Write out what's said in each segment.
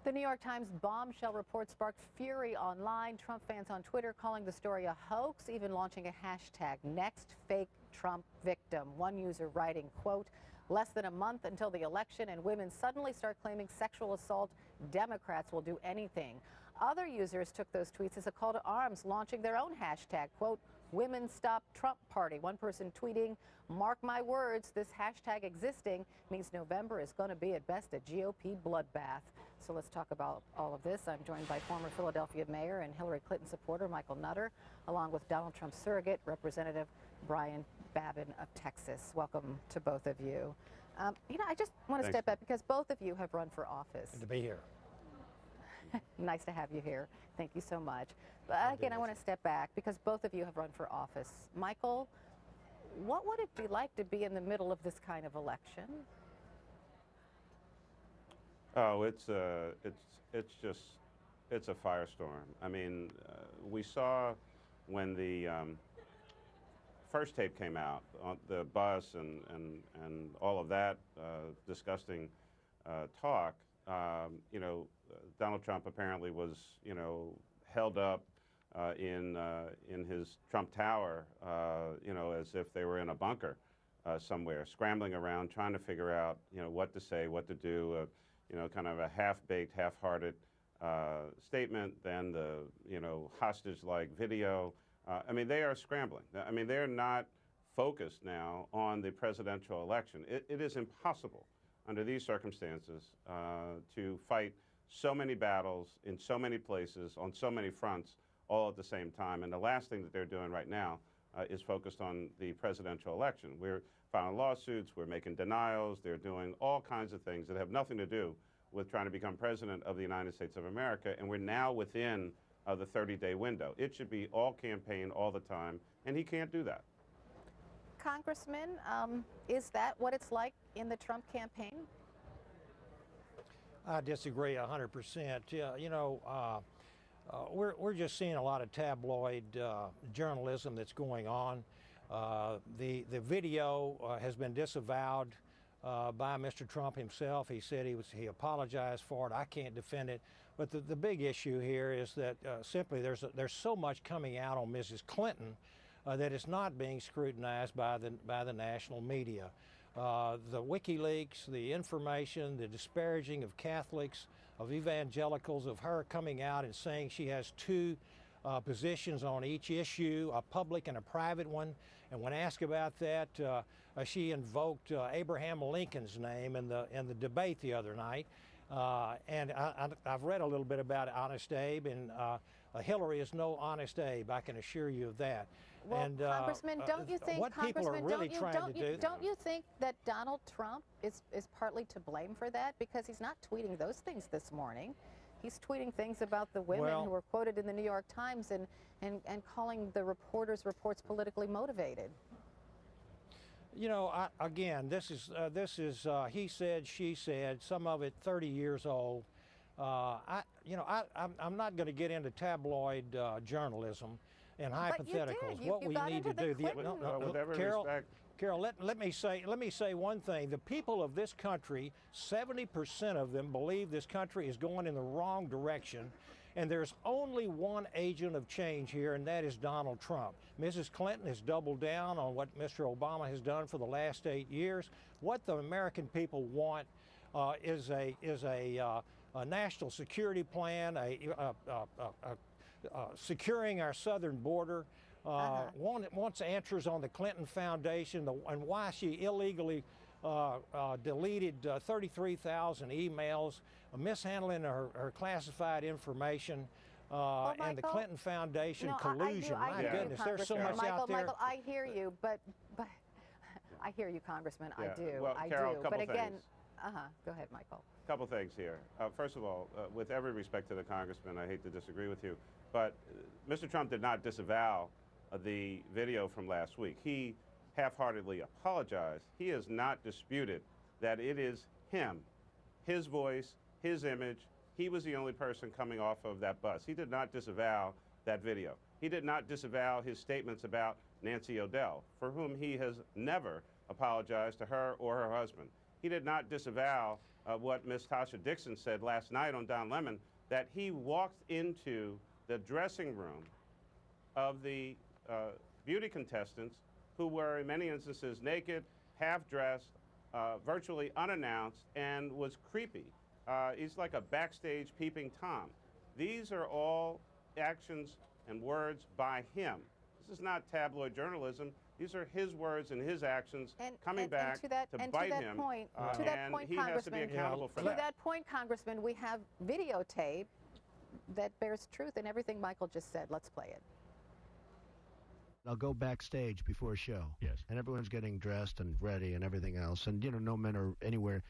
The New York Times bombshell report sparked fury online. Trump fans on Twitter calling the story a hoax, even launching a hashtag, #NextFakeTrumpVictim. One user writing, quote, "Less than a month until the election and women suddenly start claiming sexual assault. Democrats will do anything." Other users took those tweets as a call to arms, launching their own hashtag, quote, "Women Stop Trump Party." One person tweeting, "Mark my words, this hashtag existing means November is going to be at best a GOP bloodbath." So let's talk about all of this. I'm joined by former Philadelphia mayor and Hillary Clinton supporter Michael Nutter, along with Donald Trump surrogate Representative Brian Babin of Texas. Welcome to both of you. I just want to step back because both of you have run for office. Good to be here. Nice to have you here. Thank you so much. But again, I want to step back because both of you have run for office. Michael, what would it be like to be in the middle of this kind of election? Oh, it's a firestorm. I mean, we saw when the first tape came out on the bus and all of that disgusting talk. Donald Trump apparently was, held up in his Trump Tower, as if they were in a bunker somewhere, scrambling around, trying to figure out, what to say, what to do, kind of a half-baked, half-hearted statement, then the, hostage-like video. I mean, they are scrambling. I mean, they're not focused now on the presidential election. It is impossible under these circumstances to fight so many battles in so many places on so many fronts all at the same time. And the last thing that they're doing right now is focused on the presidential election. We're filing lawsuits, we're making denials, they're doing all kinds of things that have nothing to do with trying to become president of the United States of America. And we're now within the 30-day window. It should be all campaign all the time, and he can't do that. Congressman, is that what it's like in the Trump campaign? I disagree 100%. We're just seeing a lot of tabloid journalism that's going on. The video has been disavowed by Mr. Trump himself. He said he apologized for it. I can't defend it. But the big issue here is that simply there's so much coming out on Mrs. Clinton that it's not being scrutinized by the national media. The WikiLeaks, the information, the disparaging of Catholics, of evangelicals, of her coming out and saying she has two positions on each issue, a public and a private one. And when asked about that, she invoked Abraham Lincoln's name in the debate the other night. And I've read a little bit about Honest Abe, and Hillary is no Honest Abe, I can assure you of that. Well, and, Congressman, don't you think, what people are really trying to do? Don't you think that Donald Trump is partly to blame for that? Because he's not tweeting those things this morning. He's tweeting things about the women who were quoted in the New York Times and calling the reporters' reports politically motivated. Again, this is he said, she said, some of it 30 years old. I'm not going to get into tabloid journalism and hypotheticals. What we need to do. With every respect. Carol, let me say one thing. The people of this country, 70% of them believe this country is going in the wrong direction. And there's only one agent of change here, and that is Donald Trump. Mrs. Clinton has doubled down on what Mr. Obama has done for the last 8 years. What the American people want is a national security plan, securing our southern border. Wants answers on the Clinton Foundation and why she illegally deleted 33,000 emails, mishandling her classified information, and the Clinton Foundation collusion. My goodness, there's so much out there. Michael, I hear you, but I hear you, Congressman. Yeah. I do. Well, I Carol, do. But again, go ahead, Michael. A couple things here. First of all, with every respect to the congressman, I hate to disagree with you, but Mr. Trump did not disavow the video from last week. He half-heartedly apologized. He has not disputed that it is him, his voice, his image. He was the only person coming off of that bus. He did not disavow that video. He did not disavow his statements about Nancy O'Dell, for whom he has never apologized to her or her husband. He did not disavow what Ms. Tasha Dixon said last night on Don Lemon, that he walked into the dressing room of the beauty contestants who were in many instances naked, half-dressed, virtually unannounced, and was creepy. He's like a backstage peeping Tom. These are all actions and words by him. This is not tabloid journalism. These are his words and his actions coming back to bite him. And he has to be accountable for that. To that point, Congressman, we have videotape that bears truth in everything Michael just said. Let's play it. I'll go backstage before a show. Yes. And everyone's getting dressed and ready and everything else. And, you know, no men are anywhere.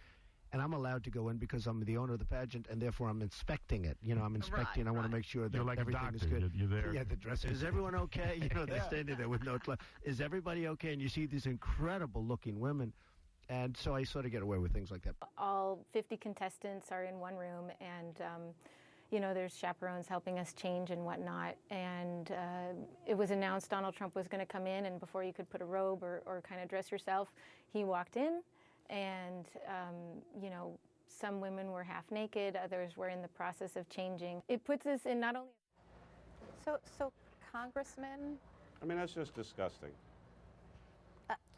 And I'm allowed to go in because I'm the owner of the pageant, and therefore I'm inspecting it. You know, I'm inspecting. I want to make sure that You're like everything is a doctor. good. You're there. Yeah, the dresser. Is everyone okay? You know, they're standing there with no clothes. Is everybody okay? And you see these incredible-looking women. And so I sort of get away with things like that. All 50 contestants are in one room, and you know, there's chaperones helping us change and whatnot. And it was announced Donald Trump was going to come in, and before you could put a robe or kind of dress yourself, he walked in. And, you know, some women were half naked, others were in the process of changing. It puts us in not only... So Congressman? I mean, that's just disgusting.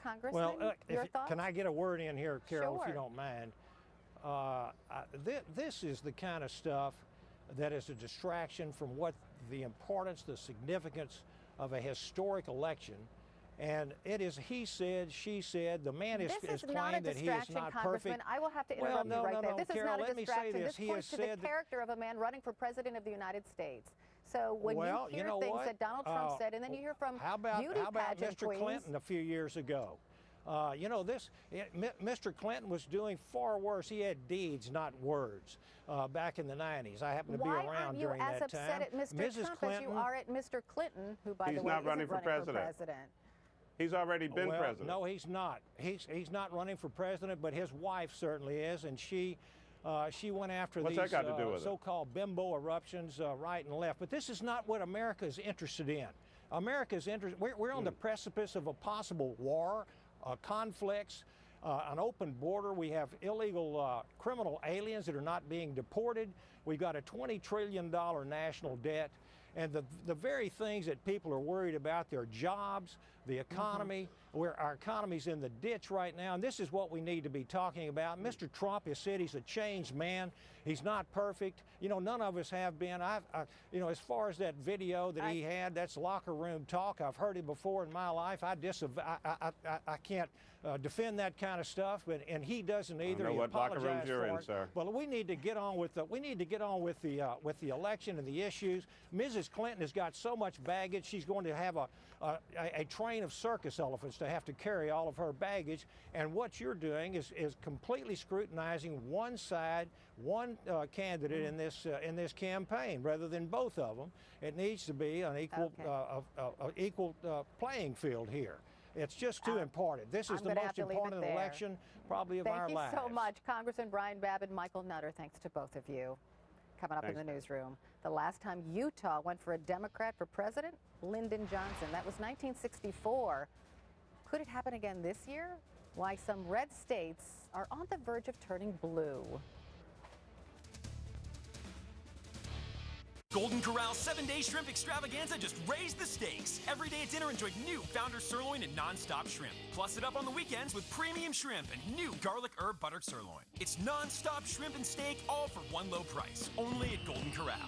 Congressman, Well, your thoughts? can I get a word in here, Carol, if you Sure. don't mind? This is the kind of stuff that is a distraction from what the importance, the significance of a historic election. And it is he said, she said. The man is This is not a claimed that he is distraction, not Congressman. perfect. I will have to Well, interrupt you right there. This Carol, is not a let me say distraction. this. This He points has to the said that- character of a man running for president of the United States. So when Well, you hear know things what? that Donald Trump said, and then you hear from how about pageant Mr. queens. Clinton a few years ago? You know, Mr. Clinton was doing far worse. He had deeds, not words, back in the 90s. I happened to be Why around aren't you during as that upset time. at Mr. Mrs. Trump Clinton, as you are at Mr. Clinton, who, by He's the way, not isn't running for president. He's already been well, president. No, he's not. He's not running for president, but his wife certainly is, and she went after What's these that got to do with it? so-called bimbo eruptions right and left. But this is not what America is interested in. America's interested. We're on the precipice of a possible war, conflicts, an open border. We have illegal criminal aliens that are not being deported. We've got a $20 trillion national debt. And the very things that people are worried about, their jobs, the economy, where our economy's in the ditch right now, and this is what we need to be talking about. Mr. Trump has said he's a changed man. He's not perfect. You know, none of us have been. You know, as far as that video that he had, that's locker room talk. I've heard it before in my life. I can't defend that kind of stuff, and he doesn't either. I know He what locker rooms apologized you're for in, it. sir. Well, we need to get on with the election and the issues. Mrs. Clinton has got so much baggage. She's going to have a train of circus elephants to have to carry all of her baggage. And what you're doing is completely scrutinizing one side, one candidate in this campaign, rather than both of them. It needs to be an equal playing field here. It's just too important. This is the most important election probably of our lives. Thank you so much, Congressman Brian Babbitt, Michael Nutter. Thanks to both of you. Coming up in the newsroom, the last time Utah went for a Democrat for president, Lyndon Johnson. That was 1964. Could it happen again this year? Why some red states are on the verge of turning blue. Golden Corral 7-day shrimp extravaganza just raised the stakes. Every day at dinner, enjoy new Founder sirloin and non-stop shrimp. Plus it up on the weekends with premium shrimp and new garlic herb buttered sirloin. It's non-stop shrimp and steak, all for one low price. Only at Golden Corral.